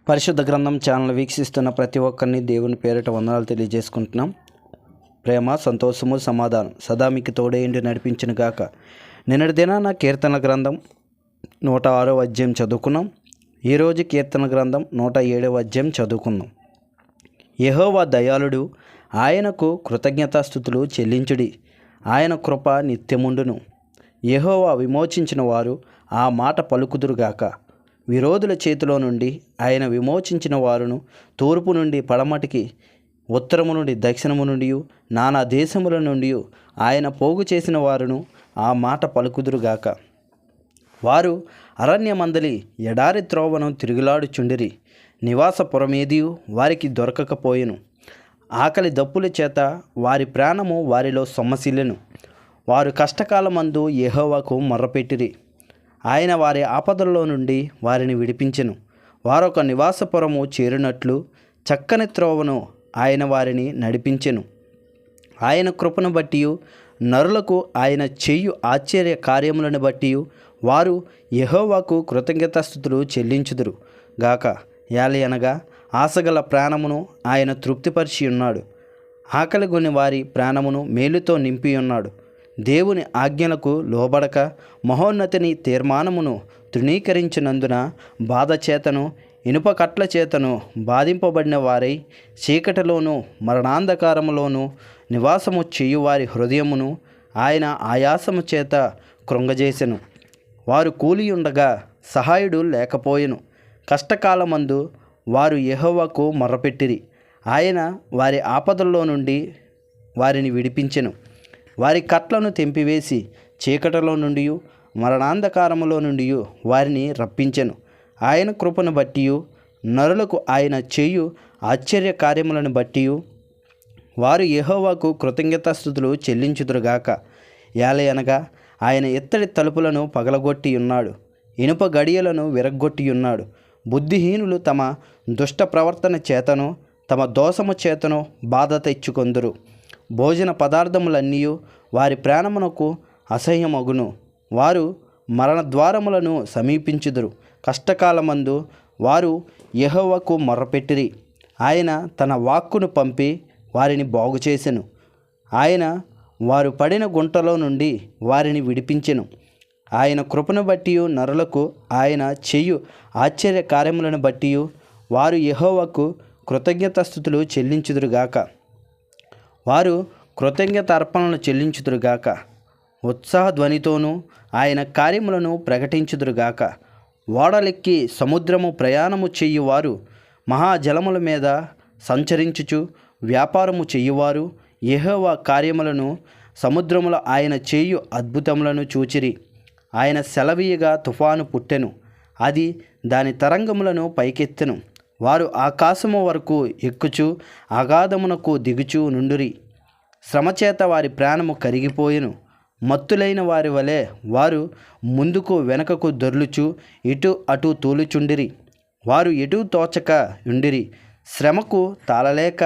పరిశుద్ధ గ్రంథం ఛానల్ వీక్షిస్తున్న ప్రతి ఒక్కరిని దేవుని పేరిట వందనాలు తెలియజేసుకుంటున్నాం. ప్రేమ, సంతోషము, సమాధానం సదా మీకు తోడేంటి నడిపించిన గాక. నిన్నటి దినాన కీర్తన గ్రంథం 106వ అధ్యాయం చదువుకున్నాం. ఈరోజు కీర్తన గ్రంథం 107వ అధ్యాయం చదువుకుందాం. యెహోవా దయాళుడు, ఆయనకు కృతజ్ఞతాస్తుతులు చెల్లించుడి, ఆయన కృప నిత్యముండును. యెహోవా విమోచించిన వారు ఆ మాట పలుకుదురుగాక. విరోధుల చేతిలో నుండి ఆయన విమోచించిన వారును, తూర్పు నుండి పడమటికి, ఉత్తరము నుండి దక్షిణము నుండి, నానా దేశముల నుండి ఆయన పోగు చేసిన వారును ఆ మాట పలుకుదురుగాక. వారు అరణ్యమందలి ఎడారి త్రోవను తిరుగులాడుచుండిరి, నివాసపురమేదియు వారికి దొరకకపోయెను. ఆకలి దప్పుల చేత వారి ప్రాణము వారిలో సొమ్మసిల్లెను. వారు కష్టకాలమందు యెహోవాకు మొర్రపెట్టిరి, ఆయన వారి ఆపదల్లో నుండి వారిని విడిపించెను. వారొక నివాసపురము చేరినట్లు చక్కని త్రోవను ఆయన వారిని నడిపించెను. ఆయన కృపను బట్టి, నరులకు ఆయన చేయు ఆశ్చర్య కార్యములను బట్టి వారు యెహోవాకు కృతజ్ఞతాస్తుతులు చెల్లించుదురు గాక. యాలయనగా ఆశగల ప్రాణమును ఆయన తృప్తిపరిచి ఉన్నాడు, ఆకలిగొని వారి ప్రాణమును మేలుతో నింపి ఉన్నాడు. దేవుని ఆజ్ఞలకు లోబడక మహోన్నతిని తీర్మానమును తృణీకరించినందున బాధ చేతను ఇనుప కట్ల చేతను బాధింపబడిన వారై చీకటిలోను మరణాంధకారములోను నివాసము చేయువారి హృదయమును ఆయన ఆయాసము చేత కృంగజేసెను. వారు కూలియుండగా సహాయుడు లేకపోయెను. కష్టకాలమందు వారు యెహోవాకు మొర్రపెట్టిరి, ఆయన వారి ఆపదల్లో నుండి వారిని విడిపించెను. వారి కట్లను తెంపివేసి చీకటిలో నుండి మరణాంధకారములో నుండి వారిని రప్పించెను. ఆయన కృపను బట్టి, నరులకు ఆయన చేయు ఆశ్చర్య కార్యములను బట్టి వారు యెహోవాకు కృతజ్ఞతాస్తుతులు చెల్లించుదురుగాక. యాలయనగా ఆయన ఇత్తడి తలుపులను పగలగొట్టి ఉన్నాడు, ఇనుప గడియలను విరగ్గొట్టి ఉన్నాడు. బుద్ధిహీనులు తమ దుష్ట ప్రవర్తన చేతను తమ దోషము చేతను బాధ తెచ్చుకొందురు. భోజన పదార్థములన్నీ వారి ప్రాణమునకు అసహ్యమగును. వారు మరణద్వారములను సమీపించుదురు. కష్టకాలమందు వారు యెహోవాకు మొర్రపెట్టిరి, ఆయన తన వాక్కును పంపి వారిని బాగుచేసెను. ఆయన వారు పడిన గుంటలో నుండి వారిని విడిపించెను. ఆయన కృపను బట్టి, నరులకు ఆయన చేయు ఆశ్చర్య కార్యములను బట్టి వారు యెహోవాకు కృతజ్ఞతాస్తుతులు చెల్లించుదురుగాక. వారు కృతజ్ఞత అర్పణలు చెల్లించుదురుగాక. ఉత్సాహ ధ్వనితోనూ ఆయన కార్యములను ప్రకటించుదురుగాక. ఓడలెక్కి సముద్రము ప్రయాణము చెయ్యువారు, మహాజలముల మీద సంచరించుచు వ్యాపారము చెయ్యువారు యెహోవా కార్యములను, సముద్రములో ఆయన చేయు అద్భుతములను చూచిరి. ఆయన సెలవీయగా తుఫాను పుట్టెను, అది దాని తరంగములను పైకెత్తెను. వారు ఆకాశము వరకు ఎక్కుచు అగాధమునకు దిగుచూ నుండిరి. శ్రమచేత వారి ప్రాణము కరిగిపోయెను. మత్తులైన వారి వలె వారు ముందుకు వెనకకు దొర్లుచు ఇటు అటు తూలుచుండిరి. వారు ఎటు తోచక ఉండిరి. శ్రమకు తాళలేక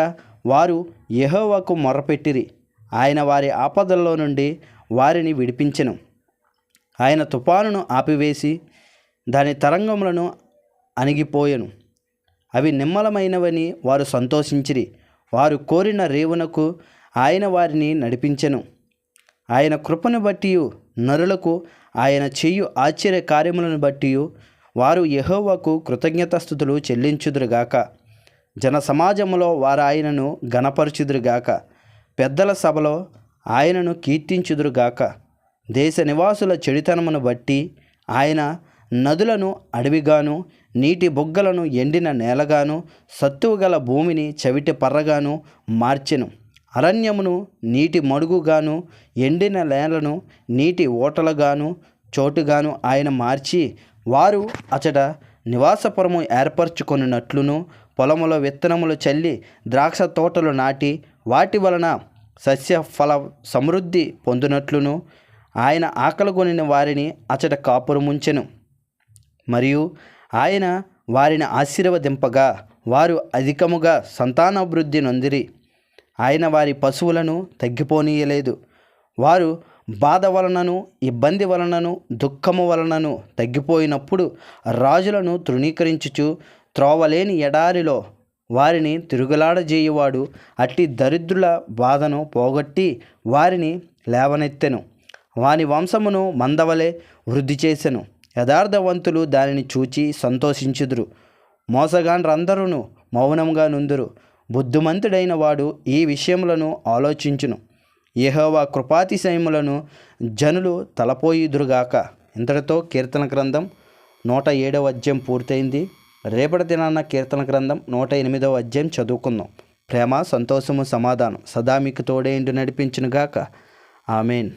వారు యెహోవాకు మొర్రపెట్టిరి, ఆయన వారి ఆపదల్లో నుండి వారిని విడిపించెను. ఆయన తుఫానును ఆపివేసి దాని తరంగములను అణిగిపోయెను. అవి నిమ్మలమైనవని వారు సంతోషించిరి. వారు కోరిన రేవునకు ఆయన వారిని నడిపించెను. ఆయన కృపను బట్టి, నరులకు ఆయన చేయు ఆశ్చర్య కార్యములను బట్టి వారు యెహోవాకు కృతజ్ఞతాస్తుతులు చెల్లించుదురుగాక. జన సమాజములో వారు ఆయనను ఘనపరచుదురుగాక. పెద్దల సభలో ఆయనను కీర్తించుదురుగాక. దేశ నివాసుల చెడుతనమును బట్టి ఆయన నదులను అడవిగాను, నీటి బుగ్గలను ఎండిన నేలగాను, సత్తువు గల భూమిని చవిటి పర్రగాను మార్చెను. అరణ్యమును నీటి మడుగుగాను, ఎండిన నేలను నీటి ఓటలుగాను చోటుగాను ఆయన మార్చి, వారు అచట నివాసపురము ఏర్పరచుకొనున్నట్లును, పొలములో విత్తనములు చల్లి ద్రాక్ష తోటలు నాటి వాటి వలన సస్య ఫల సమృద్ధి పొందినట్లును ఆయన ఆకలిగొనిన వారిని అచట కాపురముంచెను. మరియు ఆయన వారిని ఆశీర్వదింపగా వారు అధికముగా సంతానాభివృద్ధి నొందిరి. ఆయన వారి పశువులను తగ్గిపోనీయలేదు. వారు బాధ వలనను ఇబ్బంది వలనను దుఃఖము వలనను తగ్గిపోయినప్పుడు రాజులను తృణీకరించుచు త్రోవలేని ఎడారిలో వారిని తిరుగులాడజేయువాడు అట్టి దరిద్రుల బాధను పోగొట్టి వారిని లేవనెత్తెను. వాని వంశమును మందవలె వృద్ధి చేసెను. యథార్థవంతులు దానిని చూచి సంతోషించుదురు. మోసగాండ్రందరూ మౌనంగా నుందురు. బుద్ధిమంతుడైన వాడు ఈ విషయములను ఆలోచించును. యెహోవా కృపాతిశయములను జనులు తలపోయుదురుగాక. ఇంతటితో కీర్తన గ్రంథం 107వ అధ్యాయం పూర్తయింది. రేపటి దినాన కీర్తన గ్రంథం 108వ అధ్యాయం చదువుకుందాం. ప్రేమ, సంతోషము, సమాధానం సదా మీకు తోడేండు నడిపించునుగాక. ఆమెన్.